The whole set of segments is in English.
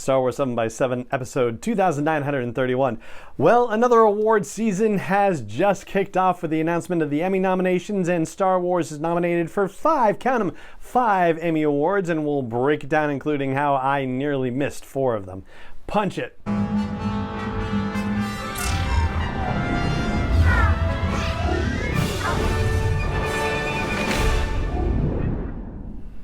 Star Wars 7x7, episode 2931. Well, another award season has just kicked off with the announcement of the Emmy nominations, and Star Wars is nominated for 5, count them, 5 Emmy Awards, and we'll break it down, including how I nearly missed 4 of them. Punch it.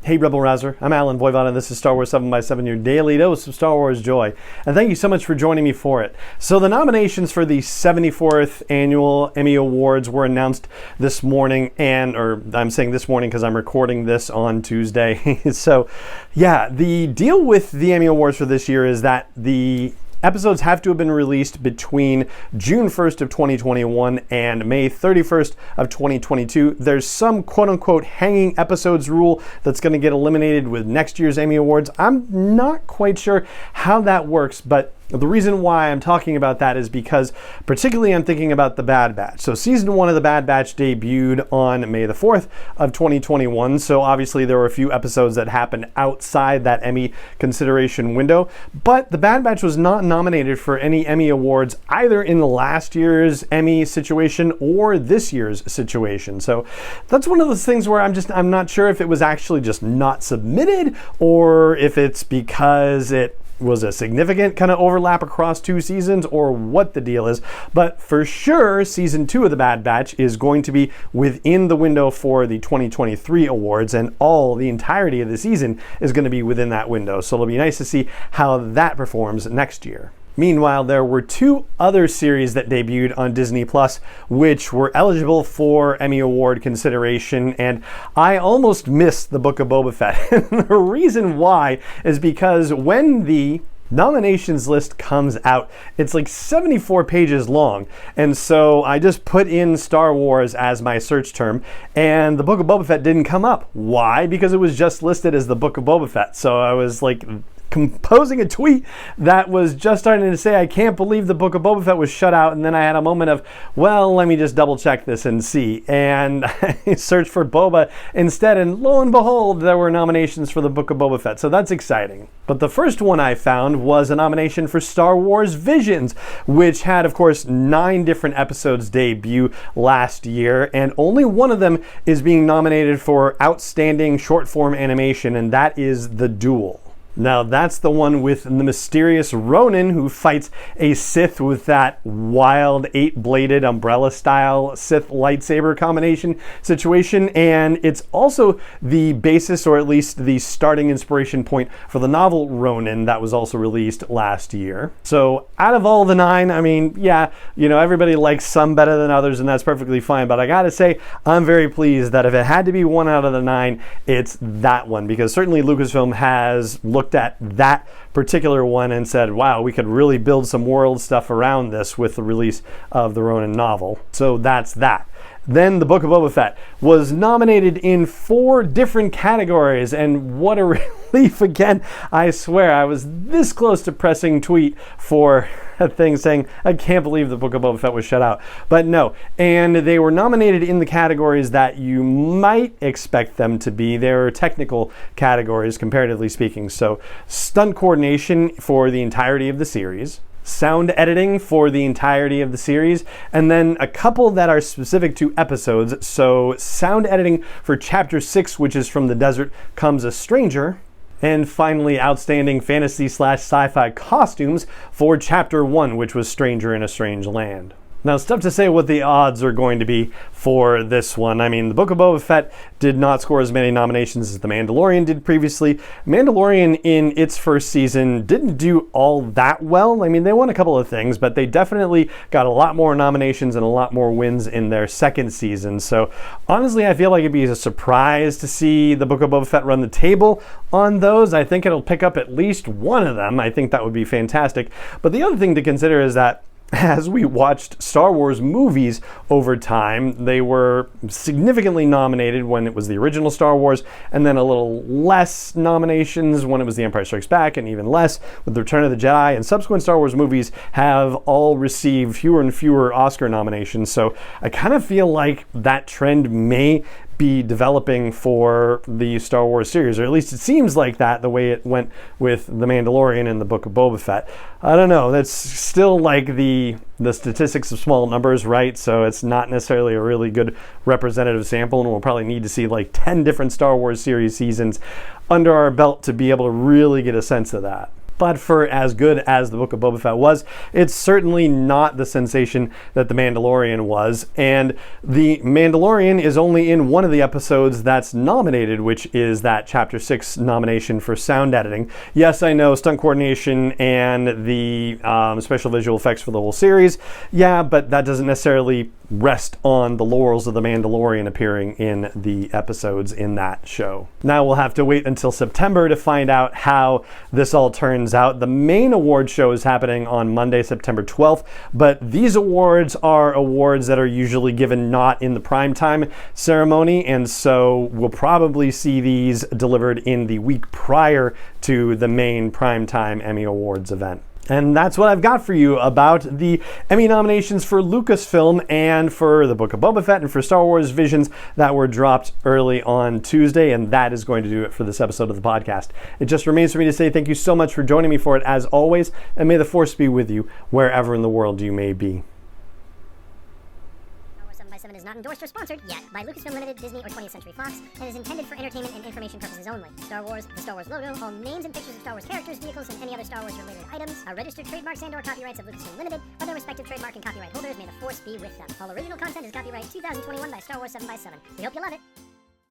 Hey Rebel Rouser, I'm Alan Voivod and this is Star Wars 7x7, your daily dose of Star Wars joy. And thank you so much for joining me for it. So the nominations for the 74th Annual Emmy Awards were announced this morning, or I'm saying this morning because I'm recording this on Tuesday. So yeah, the deal with the Emmy Awards for this year is that the episodes have to have been released between June 1st of 2021 and May 31st of 2022. There's some quote-unquote hanging episodes rule that's going to get eliminated with next year's Emmy Awards. I'm not quite sure how that works, but the reason why I'm talking about that is because particularly I'm thinking about The Bad Batch. So season 1 of The Bad Batch debuted on May the 4th of 2021. So obviously there were a few episodes that happened outside that Emmy consideration window. But The Bad Batch was not nominated for any Emmy Awards either in the last year's Emmy situation or this year's situation. So that's one of those things where I'm not sure if it was actually just not submitted or if it's because it was a significant kind of overlap across 2 seasons or what the deal is. But for sure, season 2 of The Bad Batch is going to be within the window for the 2023 awards, and the entirety of the season is going to be within that window. So it'll be nice to see how that performs next year. Meanwhile, there were 2 other series that debuted on Disney Plus, which were eligible for Emmy Award consideration, and I almost missed the Book of Boba Fett. The reason why is because when the nominations list comes out, it's like 74 pages long, and so I just put in Star Wars as my search term, and the Book of Boba Fett didn't come up. Why? Because it was just listed as the Book of Boba Fett. So I was like composing a tweet that was just starting to say, I can't believe the Book of Boba Fett was shut out, and then I had a moment of, well, let me just double check this and see, and I searched for Boba instead, and lo and behold, there were nominations for the Book of Boba Fett, so that's exciting. But the first one I found was a nomination for Star Wars Visions, which had, of course, 9 different episodes debut last year, and only one of them is being nominated for Outstanding Short Form Animation, and that is The Duel. Now that's the one with the mysterious Ronin who fights a Sith with that wild 8-bladed umbrella-style Sith lightsaber combination situation, and it's also the basis, or at least the starting inspiration point, for the novel Ronin that was also released last year. So out of all the 9, I mean, yeah, everybody likes some better than others, and that's perfectly fine, but I gotta say, I'm very pleased that if it had to be one out of the 9, it's that one, because certainly Lucasfilm has looked at that particular one and said, wow, we could really build some world stuff around this with the release of the Ronin novel. So that's that. Then the Book of Boba Fett was nominated in 4 different categories, and what a relief again. I swear, I was this close to pressing tweet for a thing saying, I can't believe the Book of Boba Fett was shut out. But no, and they were nominated in the categories that you might expect them to be. They're technical categories, comparatively speaking. So, stunt coordination for the entirety of the series, sound editing for the entirety of the series, and then a couple that are specific to episodes. So sound editing for Chapter 6, which is From the Desert Comes a Stranger, and finally outstanding fantasy/sci-fi costumes for Chapter 1, which was Stranger in a Strange Land. Now, it's tough to say what the odds are going to be for this one. I mean, the Book of Boba Fett did not score as many nominations as The Mandalorian did previously. Mandalorian, in its first season, didn't do all that well. I mean, they won a couple of things, but they definitely got a lot more nominations and a lot more wins in their second season. So, honestly, I feel like it'd be a surprise to see the Book of Boba Fett run the table on those. I think it'll pick up at least one of them. I think that would be fantastic. But the other thing to consider is that as we watched Star Wars movies over time, they were significantly nominated when it was the original Star Wars, and then a little less nominations when it was The Empire Strikes Back, and even less with The Return of the Jedi, and subsequent Star Wars movies have all received fewer and fewer Oscar nominations. So I kind of feel like that trend may be developing for the Star Wars series, or at least it seems like that the way it went with The Mandalorian and the Book of Boba Fett. I don't know, that's still like the statistics of small numbers, right? So it's not necessarily a really good representative sample, and we'll probably need to see like 10 different Star Wars series seasons under our belt to be able to really get a sense of that. But for as good as the Book of Boba Fett was, it's certainly not the sensation that The Mandalorian was. And The Mandalorian is only in one of the episodes that's nominated, which is that Chapter 6 nomination for sound editing. Yes, I know, stunt coordination and the special visual effects for the whole series. Yeah, but that doesn't necessarily rest on the laurels of The Mandalorian appearing in the episodes in that show. Now we'll have to wait until September to find out how this all turns out. The main award show is happening on Monday, September 12th, but these awards are awards that are usually given not in the primetime ceremony, and so we'll probably see these delivered in the week prior to the main primetime Emmy Awards event. And that's what I've got for you about the Emmy nominations for Lucasfilm and for the Book of Boba Fett and for Star Wars Visions that were dropped early on Tuesday. And that is going to do it for this episode of the podcast. It just remains for me to say thank you so much for joining me for it as always. And may the Force be with you wherever in the world you may be. 7 is not endorsed or sponsored yet by Lucasfilm Limited, Disney, or 20th Century Fox, and is intended for entertainment and information purposes only. Star Wars, the Star Wars logo, all names and pictures of Star Wars characters, vehicles, and any other Star Wars related items are registered trademarks and/or copyrights of Lucasfilm Limited, or their respective trademark and copyright holders. May the Force be with them. All original content is copyright 2021 by Star Wars 7x7. We hope you love it.